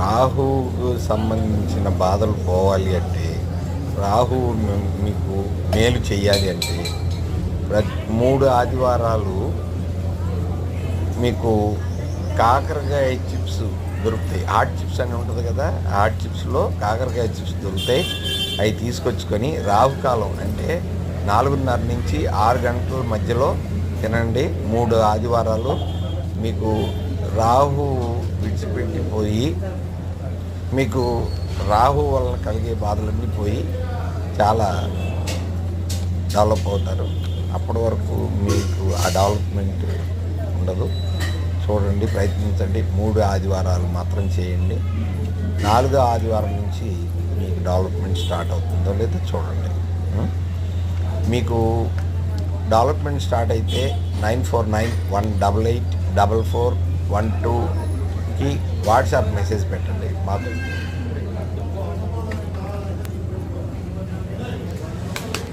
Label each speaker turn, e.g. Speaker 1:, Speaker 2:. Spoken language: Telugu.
Speaker 1: రాహువుకు సంబంధించిన బాధలు పోవాలి అంటే, రాహువు మీకు మేలు చేయాలి అంటే 3 ఆదివారాలు మీకు కాకరకాయ చిప్స్ దొరుకుతాయి. హాట్ చిప్స్ అని ఉంటుంది కదా, హాట్ చిప్స్లో కాకరకాయ చిప్స్ దొరుకుతాయి. అవి తీసుకొచ్చుకొని రాహుకాలం అంటే 4:30 నుంచి 6 గంటల మధ్యలో తినండి. 3 ఆదివారాలు మీకు రాహు విడిచిపెట్టిపోయి, మీకు రాహు వలన కలిగే బాధలన్నీ పోయి చాలా డెవలప్ అవుతారు. అప్పటి వరకు మీకు ఆ డెవలప్మెంట్ ఉండదు. చూడండి, ప్రయత్నించండి. 3 ఆదివారాలు మాత్రం చేయండి. 4వ ఆదివారం నుంచి మీకు డెవలప్మెంట్ స్టార్ట్ అవుతుందో లేదో చూడండి. మీకు డెవలప్మెంట్ స్టార్ట్ అయితే 9491884412కి వాట్సాప్ మెసేజ్ పెట్టండి. మాకు